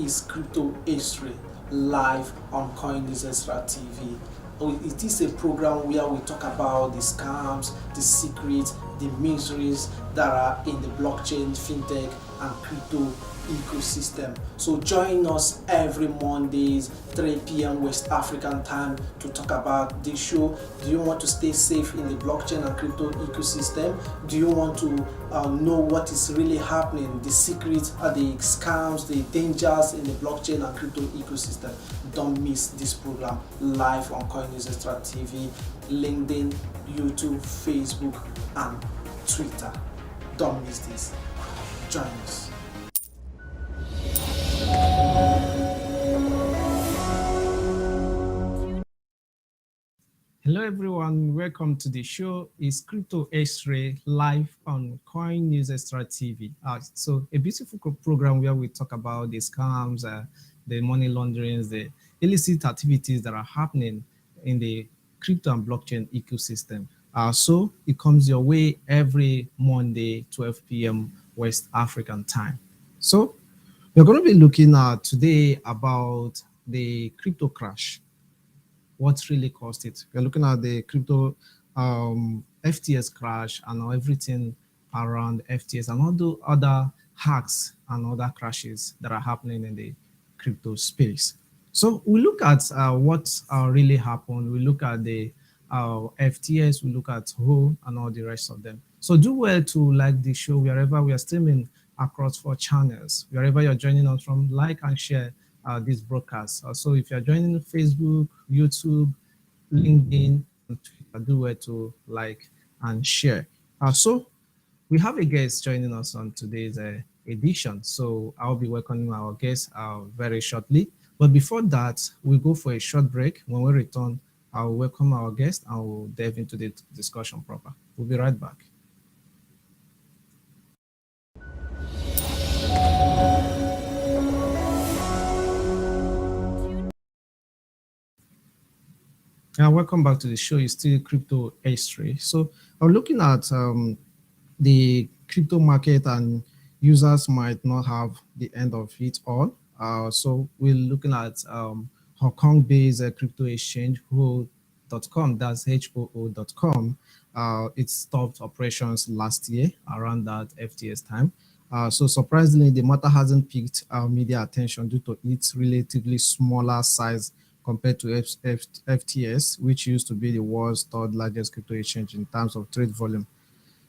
is Crypto History live on CoinExtra TV. It is a program where we talk about the scams, the secrets, the mysteries that are in the blockchain, fintech, and crypto ecosystem. So join us every Mondays, 3 p.m. West African time to talk about this show. Do you want to stay safe in the blockchain and crypto ecosystem? Do you want to know what is really happening, the secrets, the scams, the dangers in the blockchain and crypto ecosystem? Don't miss this program live on CoinExtra TV, LinkedIn, YouTube, Facebook, and Twitter. Don't miss this. Join us. Hello everyone, welcome to the show. It's Crypto X-Ray live on Coin News Extra TV. So a beautiful program where we talk about the scams, the money launderings, the illicit activities that are happening in the crypto and blockchain ecosystem. So it comes your way every Monday, 12 p.m. West African time. So we're going to be looking at today about the crypto crash. What really caused it? We're looking at the crypto FTX crash and everything around FTX and all the other hacks and other crashes that are happening in the crypto space. So we look at what really happened. We look at the FTS, we look at who and all the rest of them. So do well to like the show wherever we are streaming across 4 channels. Wherever you're joining us from, like and share this broadcast. So if you're joining Facebook, YouTube, LinkedIn, and Twitter, do well to like and share. So we have a guest joining us on today's edition. So I'll be welcoming our guest very shortly. But before that, we'll go for a short break. When we return, I'll welcome our guest and we'll delve into the discussion proper. We'll be right back. Welcome back to the show. It's still Crypto History. So I'm looking at the crypto market, and users might not have the end of it all. So we're looking at Hong Kong-based crypto exchange, Ho.com, that's HOO.com. It stopped operations last year around that FTS time. So surprisingly, the matter hasn't piqued media attention due to its relatively smaller size compared to FTS, which used to be the world's third largest crypto exchange in terms of trade volume.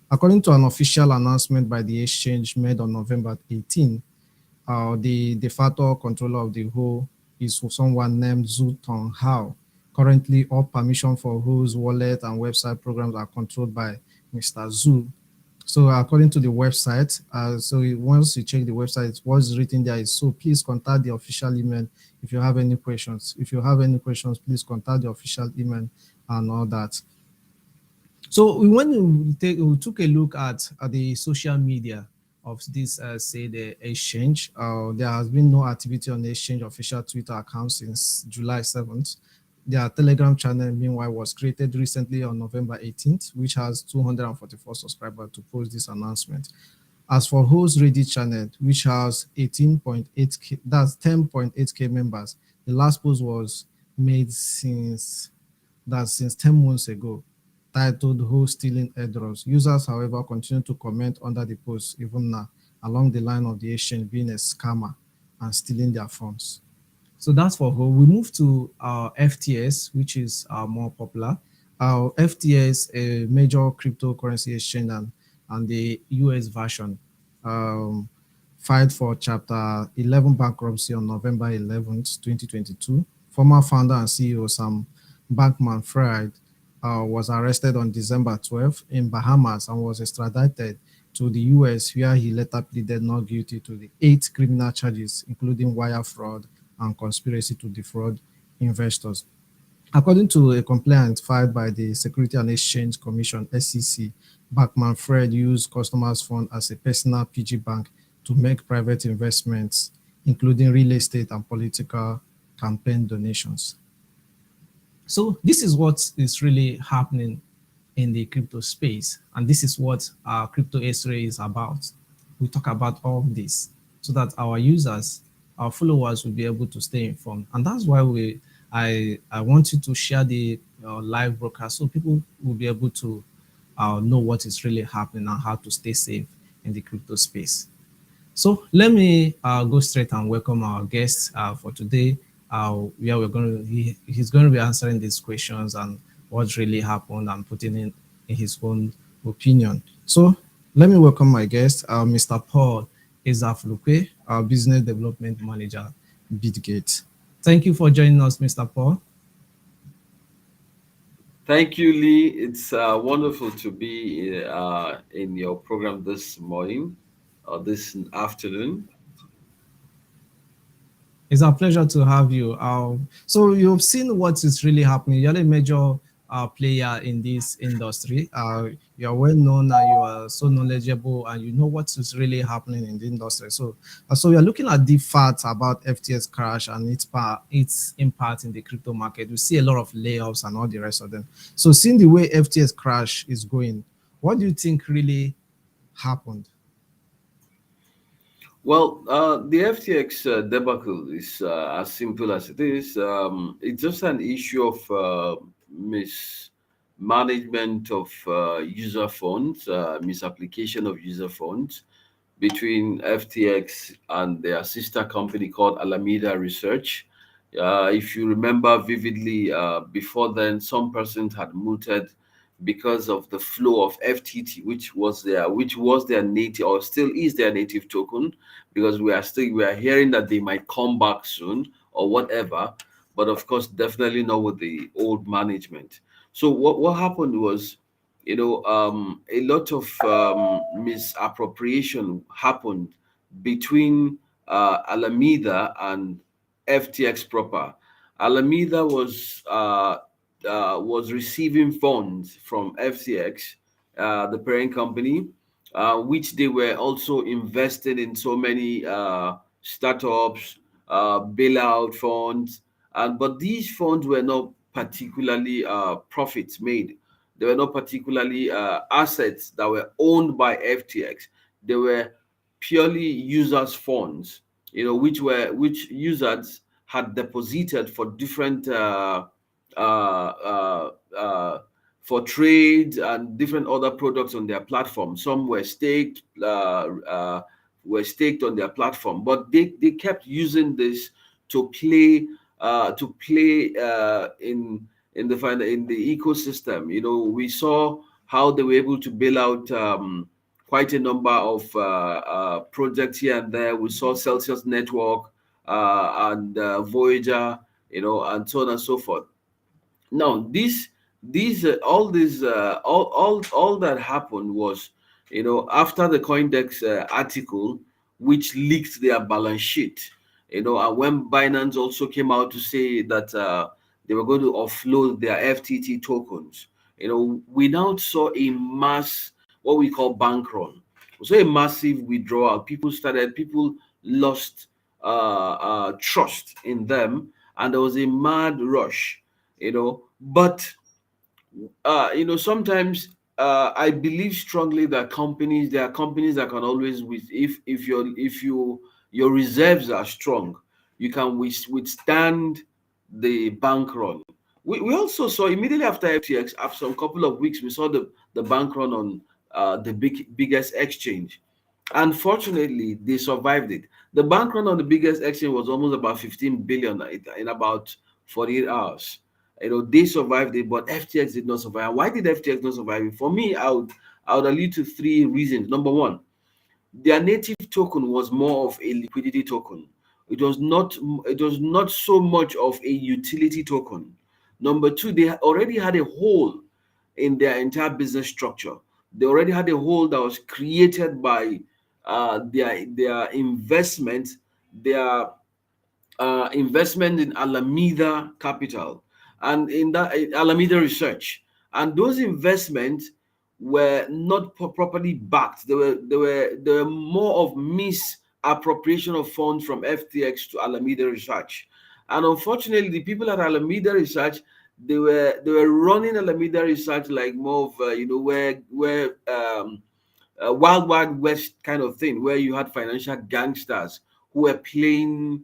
According to an official announcement by the exchange made on November 18, the de facto controller of the Ho is someone named Zhu Tonghao. Currently, all permission for Ho's wallet and website programs are controlled by Mr. Zhu. So according to the website, once you check the website, what's written there is, so please contact the official email if you have any questions. If you have any questions, please contact the official email and all that. So we took a look at the social media of this, say, the exchange. There has been no activity on the exchange official Twitter account since July 7th. Their Telegram channel, meanwhile, was created recently on November 18th, which has 244 subscribers to post this announcement. As for Ho's Reddit channel, which has 18.8K, that's 10.8K members, the last post was made since 10 months ago, titled Ho Stealing Airdrops. Users, however, continue to comment under the post even now, along the line of the exchange being a scammer and stealing their funds. So that's for Ho. We move to FTS, which is more popular. FTS, a major cryptocurrency exchange and the US version, filed for Chapter 11 bankruptcy on November 11th, 2022. Former founder and CEO Sam Bankman-Fried was arrested on December 12th in Bahamas and was extradited to the US, where he later pleaded not guilty to the 8 criminal charges, including wire fraud and conspiracy to defraud investors. According to a complaint filed by the Security and Exchange Commission, SEC, Bankman-Fried used customers' funds as a personal piggy bank to make private investments, including real estate and political campaign donations. So this is what is really happening in the crypto space, and this is what our Crypto X-Ray is about. We talk about all of this so that our users our followers will be able to stay informed. And that's why I want you to share the live broadcast so people will be able to know what is really happening and how to stay safe in the crypto space. So let me go straight and welcome our guest for today. Yeah, he's going to be answering these questions and what really happened and putting in his own opinion. So let me welcome my guest, Mr. Paul Ezafluke, our Business Development Manager, Bitgate. Thank you for joining us, Mr. Paul. Thank you, Lee. It's wonderful to be in your program this morning or this afternoon. It's a pleasure to have you. So you've seen what is really happening. You're a major player in this industry. You're well known and you are so knowledgeable and you know what is really happening in the industry. So we are looking at the facts about FTX crash and its impact in the crypto market. We see a lot of layoffs and all the rest of them. So seeing the way FTX crash is going, what do you think really happened? Well, the FTX debacle is as simple as it is. It's just an issue of mismanagement of user funds, misapplication of user funds between FTX and their sister company called Alameda Research. If you remember vividly, before then, some persons had mooted because of the flow of FTT, which was their native or still is their native token, because we are hearing that they might come back soon or whatever, but of course, definitely not with the old management. So what happened was, a lot of misappropriation happened between Alameda and FTX proper. Alameda was receiving funds from FTX, the parent company, which they were also invested in so many startups, bailout funds, and but these funds were not particularly profits made. They were not particularly assets that were owned by FTX. They were purely users' funds, which users had deposited for different uh, uh, for trade and different other products on their platform. Some were staked on their platform, but they kept using this to play in the ecosystem. We saw how they were able to bail out quite a number of projects here and there. We saw Celsius Network and Voyager, and so on and so forth. Now, these all this all that happened was, after the Coindex article, which leaked their balance sheet, and when Binance also came out to say that they were going to offload their FTT tokens, we now saw a mass, what we call bank run. We saw a massive withdrawal. People lost trust in them, and there was a mad rush. But sometimes I believe strongly that there are companies that can always, if your reserves are strong, you can withstand the bank run. We also saw immediately after FTX, after some couple of weeks, we saw the bank run on the biggest exchange. Unfortunately, they survived it. The bank run on the biggest exchange was almost about 15 billion in about 48 hours. They survived it, but FTX did not survive. Why did FTX not survive it? For me, I would allude to three reasons. Number one, their native token was more of a liquidity token. It was not so much of a utility token. Number two, they already had a hole in their entire business structure. They already had a hole that was created by their investment, their investment in Alameda Capital and in that Alameda Research, and those investments were not properly backed. They were more of misappropriation of funds from FTX to Alameda Research, and unfortunately, the people at Alameda Research, they were running Alameda Research like more of where Wild Wild West kind of thing, where you had financial gangsters who were playing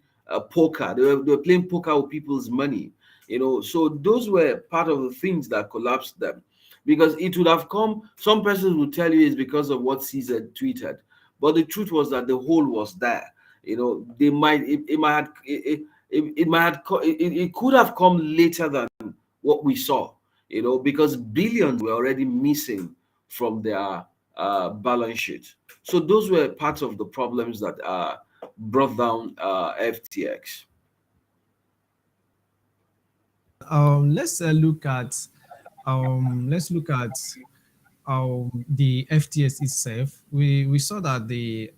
poker. They were playing poker with people's money. So those were part of the things that collapsed them, because it would have come. Some persons will tell you it's because of what Caesar tweeted, but the truth was that the hole was there. They might it might have it might have it could have come later than what we saw, because billions were already missing from their balance sheet. So those were part of the problems that brought down FTX. Let's look at the FTS itself. We saw that the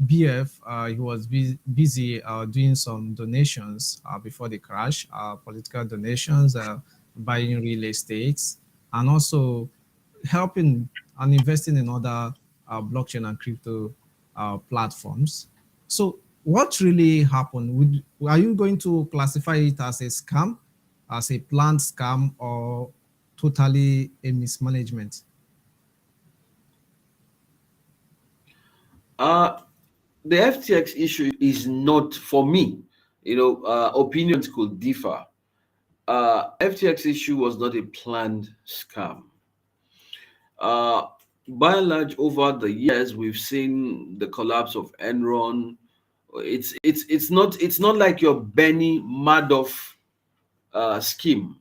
BF he was busy doing some donations before the crash, political donations, buying real estates, and also helping and investing in other blockchain and crypto platforms. So, what really happened? Are you going to classify it as a scam, as a planned scam, or totally a mismanagement? Uh, the FTX issue is not for me. Opinions could differ. FTX issue was not a planned scam. Uh, by and large, over the years, we've seen the collapse of Enron. It's not like your Benny Madoff scheme.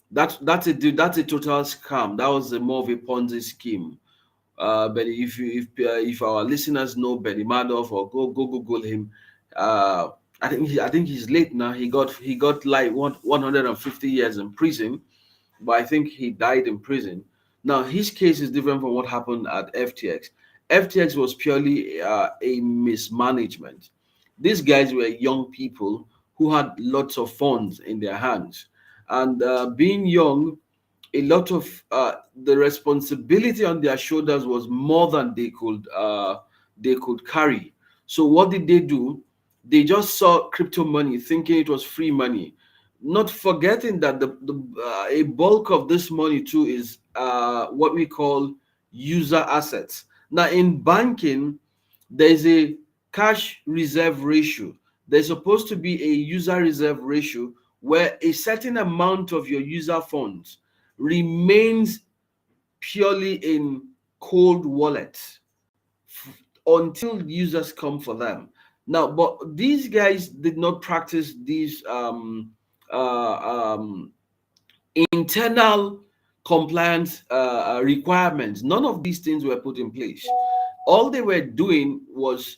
That's a total scam. That was more of a Ponzi scheme. But if our listeners know Benny Madoff, or go Google him, I think he's late now. He got like 150 years in prison, but I think he died in prison. Now his case is different from what happened at FTX. FTX was purely a mismanagement. These guys were young people who had lots of funds in their hands, and being young, a lot of the responsibility on their shoulders was more than they could carry. So what did they do? They just saw crypto money, thinking it was free money, not forgetting that a bulk of this money too is what we call user assets. Now in banking, there's a cash reserve ratio. There's supposed to be a user reserve ratio where a certain amount of your user funds remains purely in cold wallets until users come for them. Now, but these guys did not practice these um, internal compliance requirements. None of these things were put in place. All they were doing was,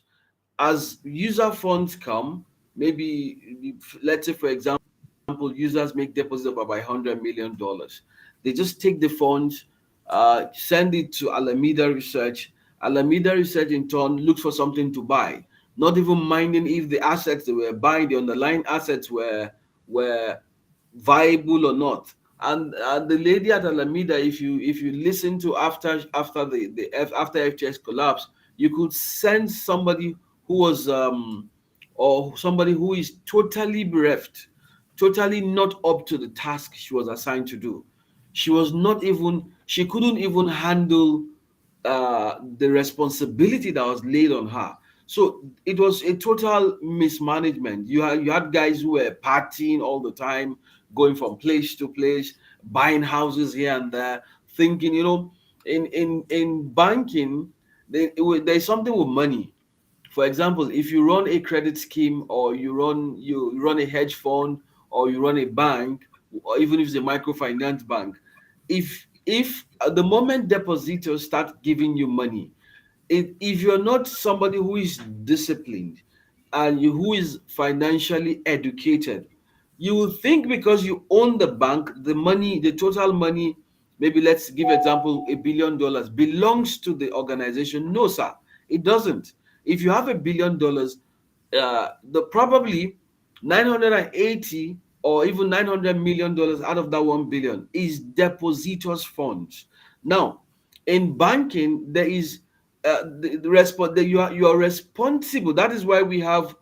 as user funds come, maybe let's say for example, users make deposits of about $100 million. They just take the funds, send it to Alameda Research. Alameda Research in turn looks for something to buy, not even minding if the assets they were buying, the underlying assets were viable or not. And the lady at Alameda, if you listen to after FTX collapse, you could sense somebody who was or somebody who is totally bereft, totally not up to the task she was assigned to do. She couldn't even handle the responsibility that was laid on her. So it was a total mismanagement. You had guys who were partying all the time, going from place to place, buying houses here and there, thinking, in banking, there's something with money. For example, if you run a credit scheme, or you run a hedge fund, or you run a bank, or even if it's a microfinance bank, if at the moment depositors start giving you money, if you're not somebody who is disciplined, and who is financially educated, you will think because you own the bank, the money, the total money, maybe let's give example, $1 billion belongs to the organization. No, sir, it doesn't. If you have $1 billion, the probably 980 or even $900 million out of that 1 billion is depositors funds. Now in banking, there is you are responsible. That is why we have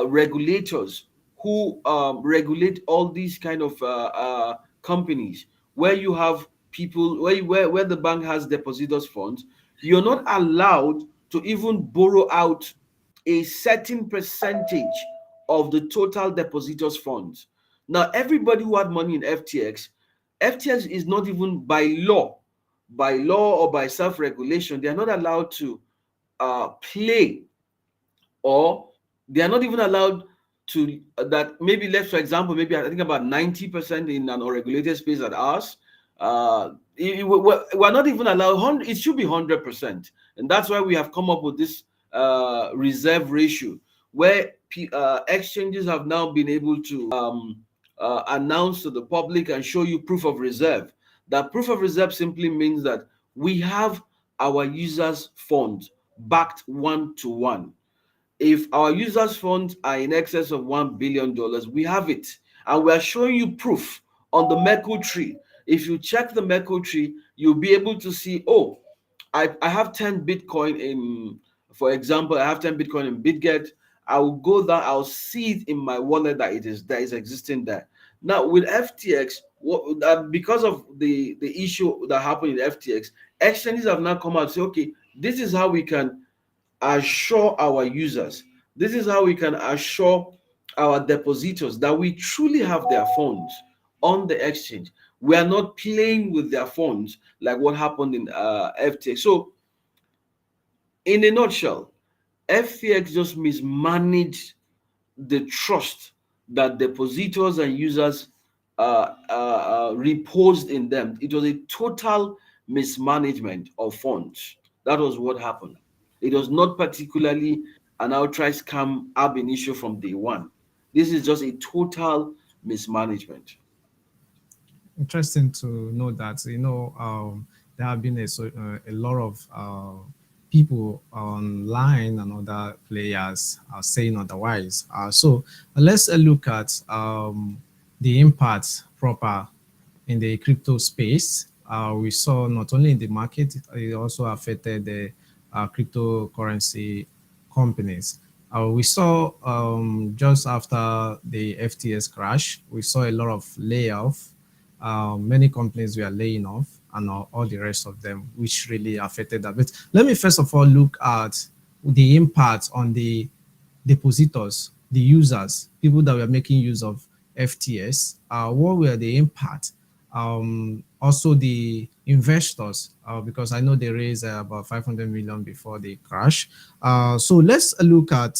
regulators who regulate all these kind of companies, where you have people, where the bank has depositors funds. You're not allowed to even borrow out a certain percentage of the total depositors' funds. Now, everybody who had money in FTX is not even by law or by self-regulation, they are not allowed to play, or they are not even allowed to that maybe, let's for example, maybe I think about 90% in an unregulated space at ours, we're not even allowed 100. It should be 100%, and that's why we have come up with this reserve ratio, where exchanges have now been able to announce to the public and show you proof of reserve. That proof of reserve simply means that we have our users funds backed 1 to 1. If our users' funds are in excess of $1 billion, we have it, and we are showing you proof on the Merkle tree. If you check the Merkle tree, you'll be able to see, oh, I have 10 Bitcoin in, for example, I have 10 Bitcoin in BitGet. I will go there, I'll see it in my wallet that it is there, is existing there. Now with FTX, because of the issue that happened in FTX, exchanges have now come out and say, okay, this is how we can assure our users. This is how we can assure our depositors that we truly have their funds on the exchange. We are not playing with their funds like what happened in FTX. So, in a nutshell, FTX just mismanaged the trust that depositors and users reposed in them. It was a total mismanagement of funds. That was what happened. It was not particularly an outright scam ab initio from day one. This is just a total mismanagement. Interesting to know that, there have been a lot of people online and other players are saying otherwise. So let's look at the impact proper in the crypto space. We saw not only in the market, it also affected the cryptocurrency companies. We saw just after the FTS crash, we saw a lot of layoff. Many companies were laying off, and all the rest of them, which really affected that. But let me first of all look at the impact on the depositors, the users, people that were making use of FTS. What were the impact? Also the investors, because I know they raised about 500 million before the crash. So let's look at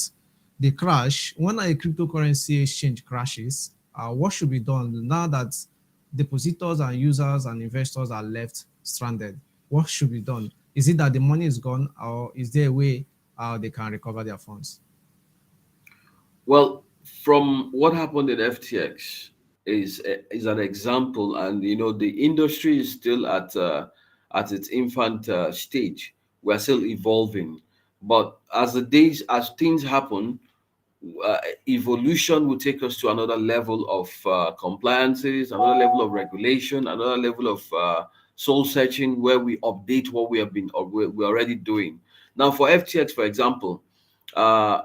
the crash. When a cryptocurrency exchange crashes, what should be done now that depositors and users and investors are left stranded? What should be done? Is it that the money is gone, or is there a way they can recover their funds? Well, from what happened in FTX is an example, and the industry is still at its infant stage. We're still evolving, but as things happen, evolution will take us to another level of compliances, another level of regulation, another level of soul searching, where we update what we have been or we're already doing. Now, for FTX, for example, uh,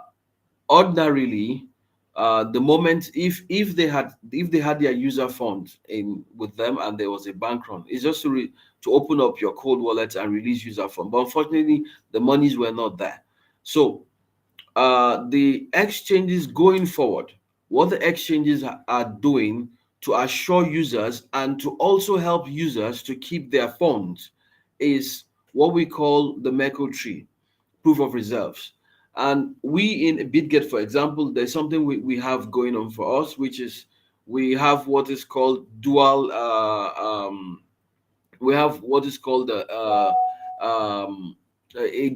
ordinarily, the moment if they had their user funds in with them and there was a bank run, it's just to open up your cold wallet and release user fund. But unfortunately, the monies were not there. So the exchanges going forward, what the exchanges are doing to assure users and to also help users to keep their funds is what we call the Merkle tree, proof of reserves. And we in BitGet, for example, there's something we have going on for us, which is we have what is called dual we have what is called a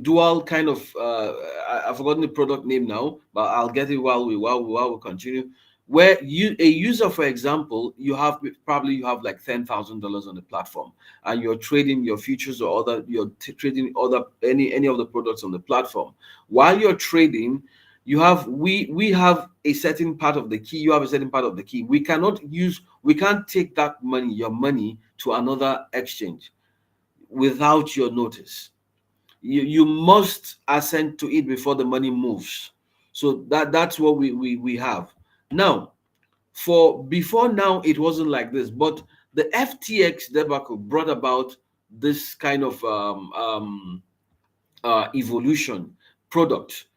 dual kind of I've forgotten the product name now, but I'll get it while we continue. Where a user, for example, you have like $10,000 on the platform, and you're trading your futures or trading other any of the products on the platform. While you're trading, we have a certain part of the key. You have a certain part of the key. We can't take that money, your money, to another exchange without your notice. You must assent to it before the money moves. So that's what we have now. For before now, it wasn't like this, but the FTX debacle brought about this kind of evolution product.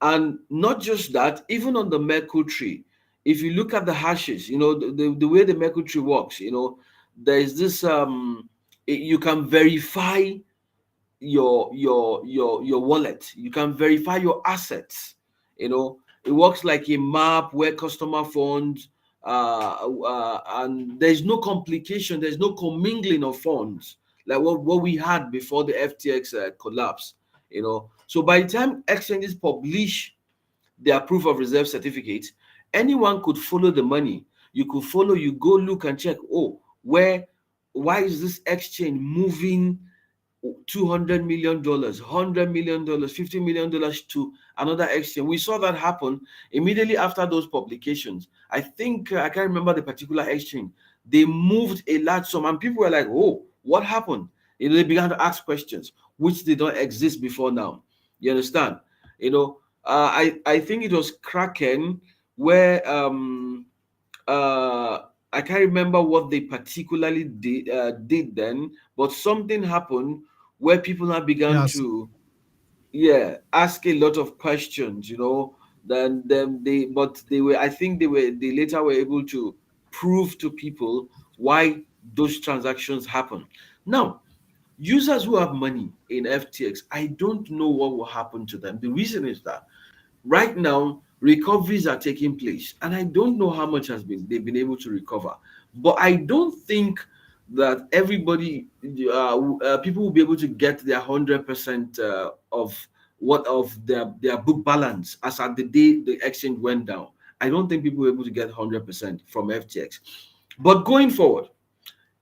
And not just that, even on the Merkle tree, if you look at the hashes, the way the Merkle tree works, there is this you can verify your wallet. You can verify your assets. It works like a map where customer funds, and there's no complication, there's no commingling of funds like what we had before the FTX collapse. So by the time exchanges publish their proof of reserve certificate, anyone could follow the money. You could follow, you go look and check, oh, why is this exchange moving $200 million, $100 million, $50 million to another exchange? We saw that happen immediately after those publications. I think I can't remember the particular exchange. They moved a large sum, and people were like, "Oh, what happened?" They began to ask questions which did not exist before now. You understand? I think it was Kraken where uh I can't remember what they particularly did then, but something happened where people now began Yes. to, yeah, ask a lot of questions. Then they were, I think they later were able to prove to people why those transactions happen. Now, users who have money in FTX, I don't know what will happen to them. The reason is that right now recoveries are taking place, and I don't know how much they've been able to recover. But I don't think that everybody, people will be able to get their 100% of their book balance as at the day the exchange went down. I don't think people were able to get 100% from FTX. But going forward,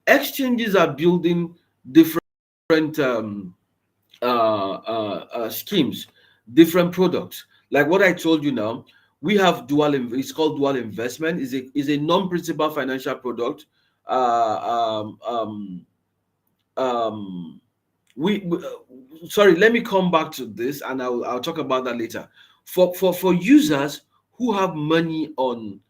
exchanges are building different schemes, different products. Like what I told you now, we have it's called dual investment. Is a non-principal financial product. Uh, um, um, um, Sorry, let me come back to this, and I'll talk about that later. For users who have money on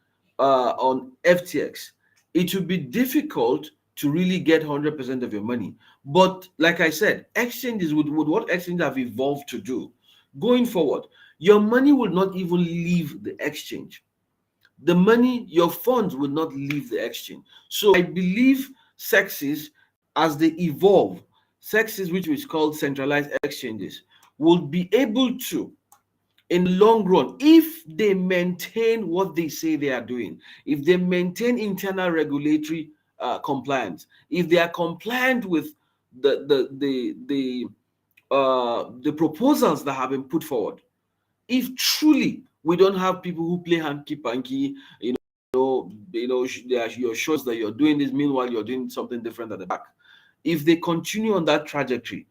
FTX, it would be difficult to really get 100% of your money. But like I said, exchanges would what exchanges have evolved to do going forward. Your money will not even leave the exchange. The money, your funds will not leave the exchange. So I believe sexes, as they evolve, sexes, which is called centralized exchanges, will be able to, in the long run, if they maintain what they say they are doing, if they maintain internal regulatory compliance, if they are compliant with the proposals that have been put forward, if truly we don't have people who play hanky panky, they are your shows that you're doing this, meanwhile you're doing something different at the back. If they continue on that trajectory,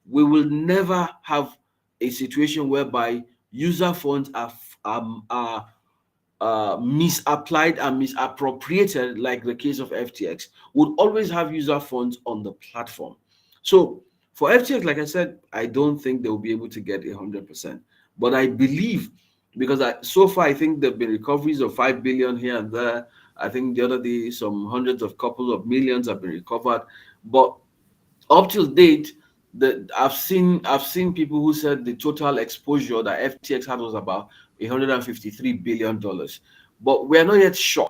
we will never have a situation whereby user funds are misapplied and misappropriated, like the case of FTX. Would always have user funds on the platform. So for FTX, like I said, I don't think they will be able to get 100%. But I believe, because so far I think there've been recoveries of 5 billion here and there. I think the other day some hundreds of couple of millions have been recovered. But up till date, I've seen people who said the total exposure that FTX had was about $153 billion. But we're not yet sure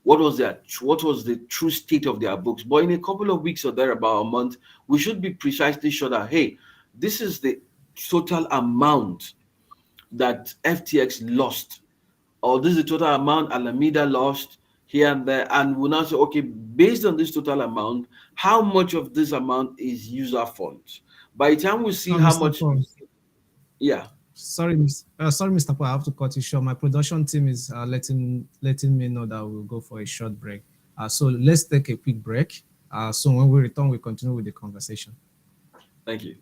what was the true state of their books. But in a couple of weeks or there, about a month, we should be precisely sure that, hey, this is the total amount that FTX lost, or this is the total amount Alameda lost here and there, and we'll now say, okay, based on this total amount, how much of this amount is user funds? By the time we see how Mr. much, Paul, yeah, sorry, Mr. Paul, I have to cut you short. My production team is letting me know that we'll go for a short break. So let's take a quick break. So when we return, we continue with the conversation. thank you.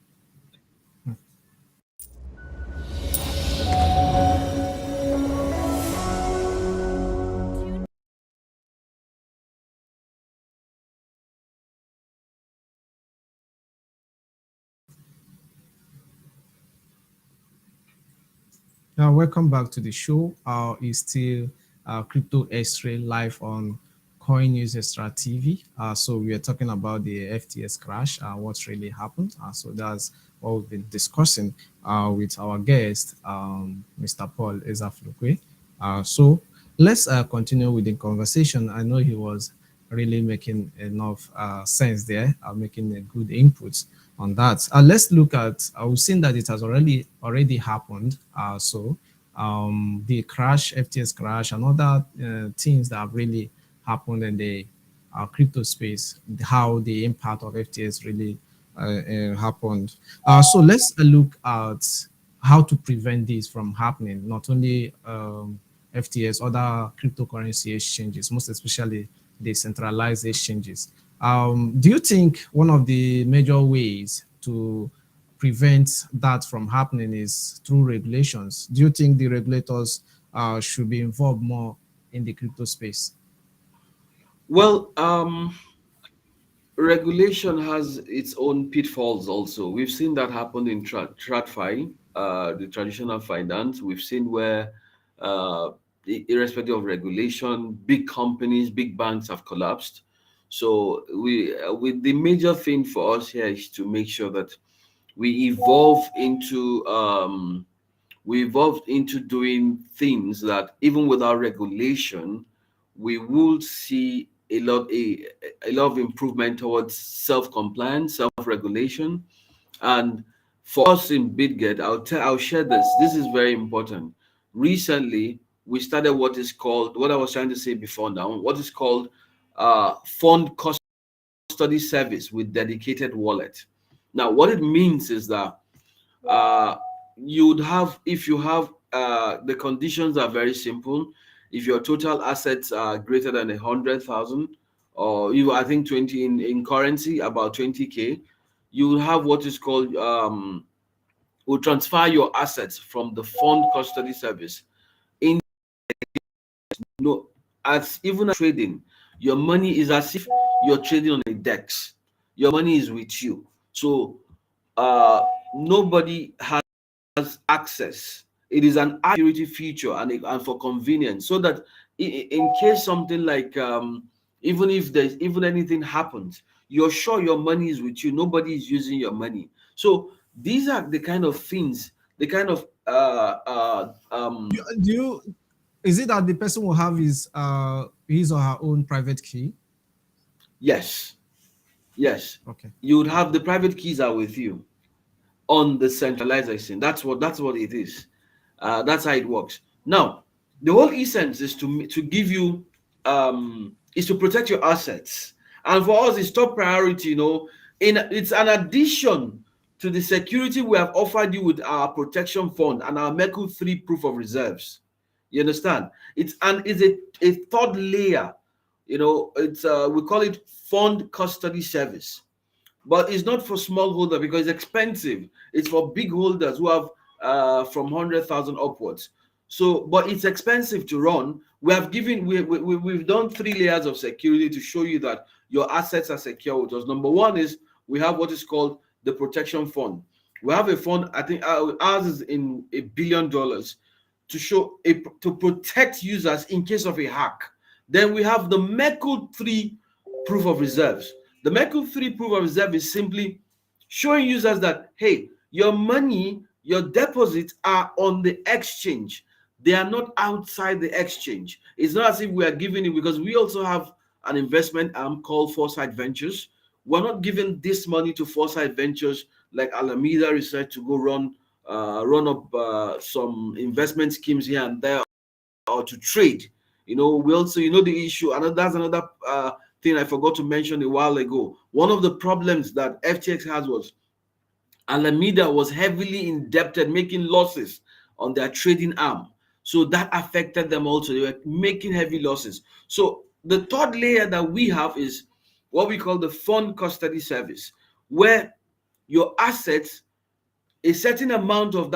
Welcome back to the show. It's still Crypto X-Ray live on Coin News Extra TV. So we are talking about the FTS crash, what really happened. So that's what we've been discussing with our guest, Mr. Paul Ezaflukwe. So let's continue with the conversation. I know he was really making enough sense there, making a good input on that. Let's look at. We've seen that it has already happened. The crash, FTX crash, and other things that have really happened in the crypto space, how the impact of FTX really happened. So let's look at how to prevent this from happening. Not only FTS, other cryptocurrency exchanges, most especially the centralized exchanges. Do you think one of the major ways to prevent that from happening is through regulations? Do you think the regulators should be involved more in the crypto space? Well, regulation has its own pitfalls also. We've seen that happen in TradFi, the traditional finance. We've seen where, irrespective of regulation, big companies, big banks have collapsed. So with the major thing for us here is to make sure that we evolve into doing things that even without regulation, we will see a lot of improvement towards self-compliance, self-regulation. And for us in BitGet, I'll share this. This is very important. Recently, we started what I was trying to say before now, what is called fund custody service with dedicated wallet. Now, what it means is that uh, you'd have if you have the conditions are very simple. If your total assets are greater than 100,000, or I think 20 in currency, about 20K, you will have what is called will transfer your assets from the fund custody service in no as even as trading. Your money is as if you're trading on a dex. Your money is with you. So nobody has access. It is an security feature and for convenience, so that in case something like even anything happens, you're sure your money is with you. Nobody is using your money. So these are the kind of things, the kind of Do you is it that the person will have his or her own private key? yes, yes, Okay. you would have the private keys are with you on the centralization. That's what it is. That's how it works. Now, the whole essence is to give you is to protect your assets, and for us, it's top priority. It's an addition to the security we have offered you with our protection fund and our Merkle 3 proof of reserves. You understand? It's a third layer. It's we call it fund custody service, but it's not for small holder because it's expensive. It's for big holders who have from 100,000 upwards. So, but it's expensive to run. We've done 3 layers of security to show you that your assets are secure with us. Number one is we have what is called the protection fund. We have a fund. I think ours is in $1 billion to protect users in case of a hack. Then we have the Merkle 3 proof of reserves. The Merkle 3 proof of reserve is simply showing users that, hey, your money, your deposits are on the exchange. They are not outside the exchange. It's not as if we are giving it, because we also have an investment arm called Foresight Ventures. We're not giving this money to Foresight Ventures like Alameda Research to go run up some investment schemes here and there, or to trade. We also, the issue, and that's another thing I forgot to mention a while ago. One of the problems that FTX has was Alameda was heavily indebted, making losses on their trading arm. So that affected them also. They were making heavy losses. So the third layer that we have is what we call the fund custody service, where your assets, a certain amount of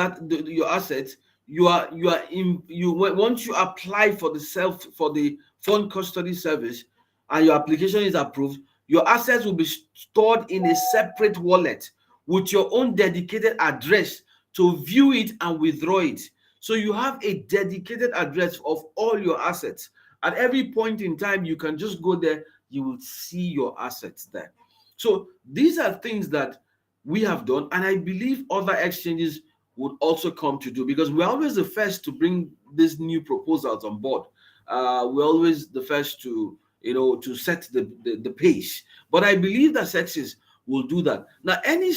your assets, once you apply for the fund custody service and your application is approved, your assets will be stored in a separate wallet with your own dedicated address to view it and withdraw it. So you have a dedicated address of all your assets. At every point in time, you can just go there, you will see your assets there. So these are things that we have done, and I believe other exchanges would also come to do, because we're always the first to bring these new proposals on board. We're always the first to, to set the pace. But I believe that sexes will do that. Now, any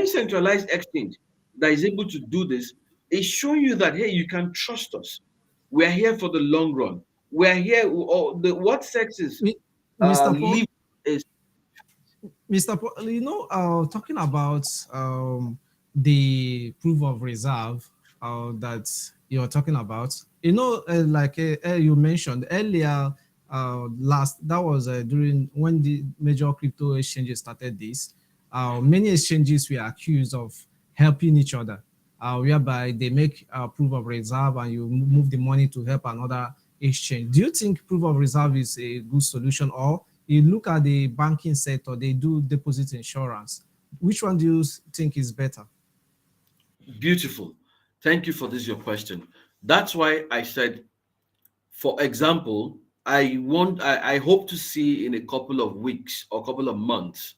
centralized exchange that is able to do this is showing you that, hey, you can trust us. We're here for the long run. We're here. Or what sexes Mi- Mr. Paul, leave is Mr. Paul, talking about the proof of reserve that you're talking about, like you mentioned earlier, last that was during when the major crypto exchanges started this. Many exchanges were accused of helping each other, whereby they make proof of reserve and you move the money to help another exchange. Do you think proof of reserve is a good solution, or you look at the banking sector, they do deposit insurance? Which one do you think is better? beautiful. Thank you for this, your question. That's why I said, for example, I hope to see in a couple of weeks or couple of months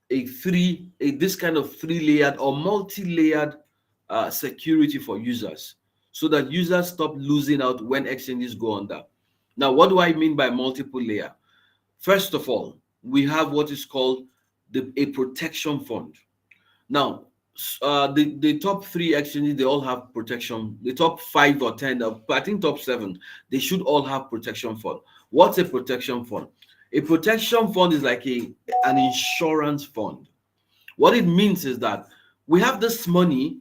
this kind of three-layered or multi-layered security for users, so that users stop losing out when exchanges go under. Now, what do I mean by multiple layer? First of all, we have what is called a protection fund. Now, the top three exchanges, they all have protection. The top 5 or 10, I think top 7, they should all have protection fund. What's a protection fund? A protection fund is like an insurance fund. What it means is that we have this money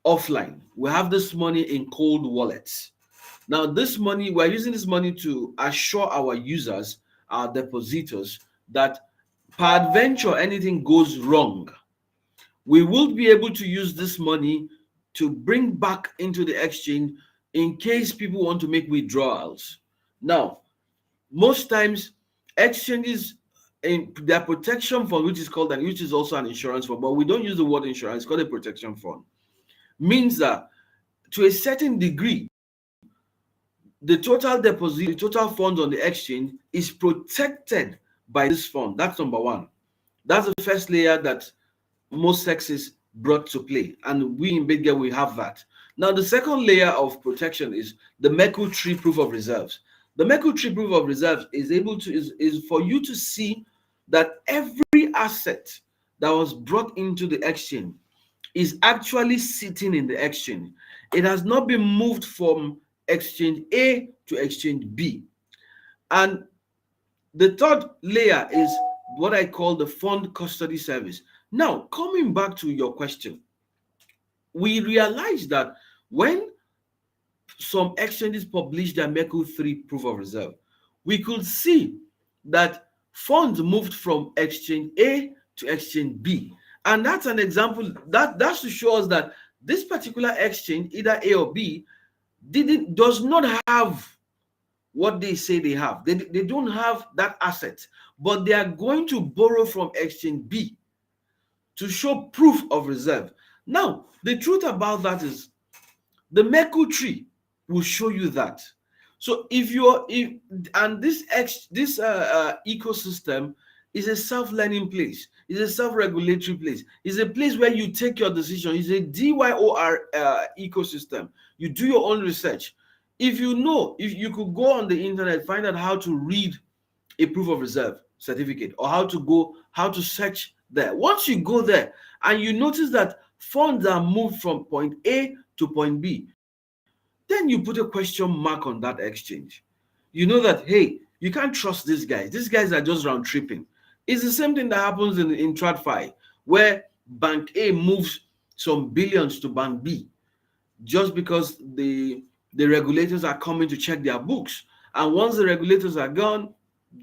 offline. We have this money in cold wallets. Now, this money, we're using this money to assure our users, our depositors, that peradventure anything goes wrong, we will be able to use this money to bring back into the exchange in case people want to make withdrawals. Now, most times, exchanges in their protection fund, which is called, and which is also an insurance fund, but we don't use the word insurance, it's called a protection fund, means that to a certain degree, the total deposit, the total funds on the exchange is protected by this fund. That's number one. That's the first layer that most sexes brought to play, and we in Bitget we have that. Now, the second layer of protection is the Merkle tree proof of reserves. The Merkle tree proof of reserves is able to is for you to see that every asset that was brought into the exchange is actually sitting in the exchange. It has not been moved from exchange A to exchange B. And the third layer is what I call the fund custody service. Now, coming back to your question, we realize that when some exchanges publish their Merkle 3 proof of reserve, we could see that funds moved from exchange A to exchange B. And that's an example that's to show us that this particular exchange, either A or B, does not have what they say they have. They don't have that asset, but they are going to borrow from exchange B to show proof of reserve. Now, the truth about that is the Merkle tree will show you that. So this ecosystem is a self-learning place. It's a self-regulatory place. It's a place where you take your decision. It's a DYOR ecosystem. You do your own research. If you could go on the internet, find out how to read a proof of reserve certificate, or how to search there. Once you go there and you notice that funds are moved from point A to point B, then you put a question mark on that exchange. You know that, hey, you can't trust these guys. These guys are just round tripping. It's the same thing that happens in TradFi, where Bank A moves some billions to Bank B just because the regulators are coming to check their books. And once the regulators are gone,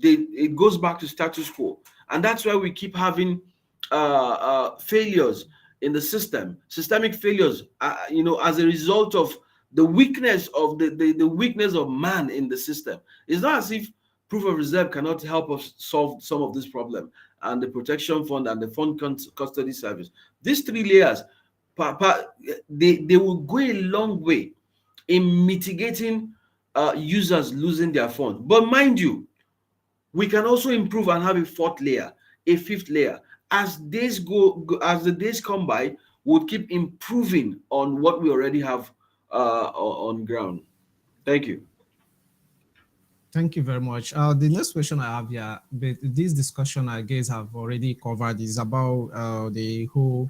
it goes back to status quo. And that's why we keep having failures in the system, systemic failures, as a result of the weakness of the weakness of man in the system. It's not as if proof of reserve cannot help us solve some of this problem, and the protection fund and the fund custody service. These three layers, they will go a long way in mitigating users losing their funds. But mind you, we can also improve and have a fourth layer, a fifth layer. As as the days come by, we'll keep improving on what we already have on ground. Thank you. Thank you very much. The next question I have here, but this discussion I guess have already covered is about the whole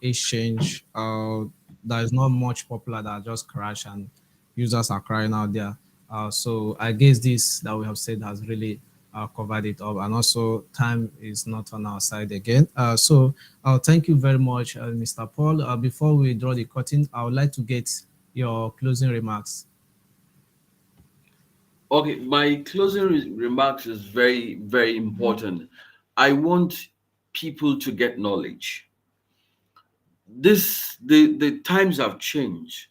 exchange that is not much popular that just crash and users are crying out there. So I guess this that we have said has really covered it up, and also time is not on our side again. So thank you very much, Mr. Paul. Before we draw the curtain, I would like to get your closing remarks. Okay, my closing remarks is very, very important. I want people to get knowledge. The times have changed.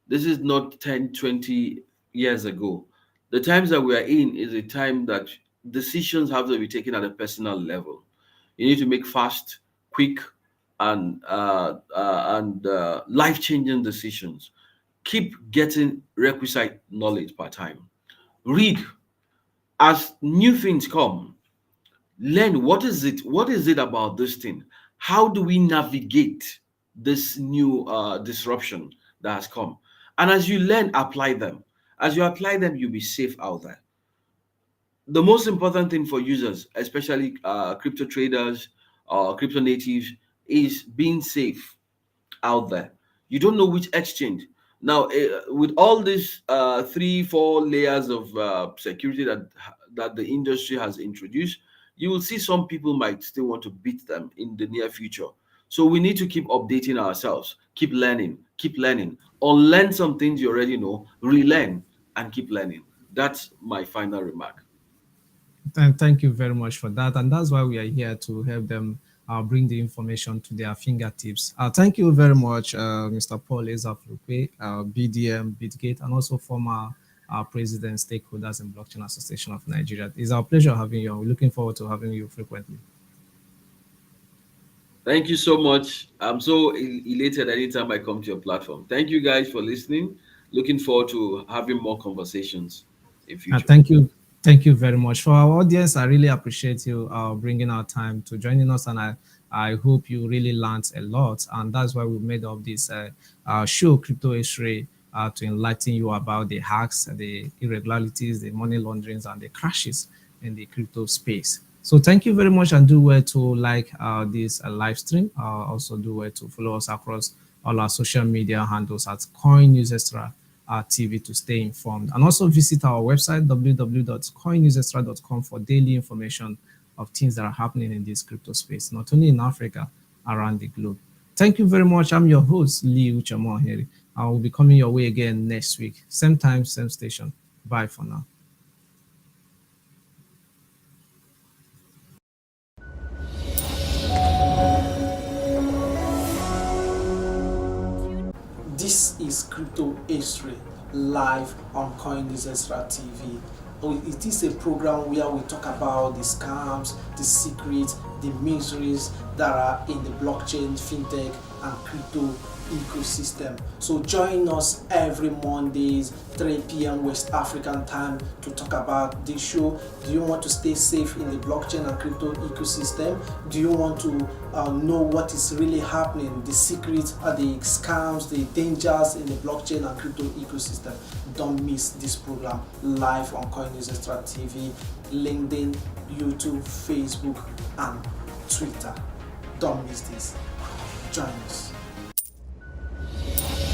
This is not 10, 20 years ago. The times that we are in is a time that decisions have to be taken at a personal level. You need to make fast, quick, and life-changing decisions. Keep getting requisite knowledge per time. Read as new things come. Learn what is it about this thing. How do we navigate this new disruption that has come? And as you learn, apply them. As you apply them, you'll be safe out there. The most important thing for users, especially crypto traders or crypto natives, is being safe out there. You don't know which exchange. Now, with all these three, four layers of security that the industry has introduced, you will see some people might still want to beat them in the near future. So we need to keep updating ourselves, keep learning, unlearn some things you already know, relearn, and keep learning. That's my final remark. And thank you very much for that. And that's why we are here to help them bring the information to their fingertips. Thank you very much, Mr. Paul Ezafrupe, BDM, Bitgate, and also former president, stakeholders in Blockchain Association of Nigeria. It's our pleasure having you. We're looking forward to having you frequently. Thank you so much. I'm so elated anytime I come to your platform. Thank you guys for listening. Looking forward to having more conversations in future. Thank you. Thank you very much. For our audience, I really appreciate you bringing our time to joining us, and I hope you really learned a lot. And that's why we made up this show, Crypto History, to enlighten you about the hacks, the irregularities, the money launderings, and the crashes in the crypto space. So thank you very much, and do well to like this live stream. Also do well to follow us across all our social media handles at Coin News Extra TV to stay informed. And also visit our website, www.coinnewsextra.com, for daily information of things that are happening in this crypto space, not only in Africa, around the globe. Thank you very much. I'm your host, Lee Uchamoheri. I will be coming your way again next week. Same time, same station. Bye for now. This is Crypto History live on CoinExtra TV. It is a program where we talk about the scams, the secrets, the mysteries that are in the blockchain, fintech, and crypto ecosystem. So join us every Mondays, 3 p.m. West African time to talk about this show. Do you want to stay safe in the blockchain and crypto ecosystem? Do you want to know what is really happening, the secrets, the scams, the dangers in the blockchain and crypto ecosystem? Don't miss this program live on CoinExtra TV, LinkedIn, YouTube, Facebook, and Twitter. Don't miss this. Join us.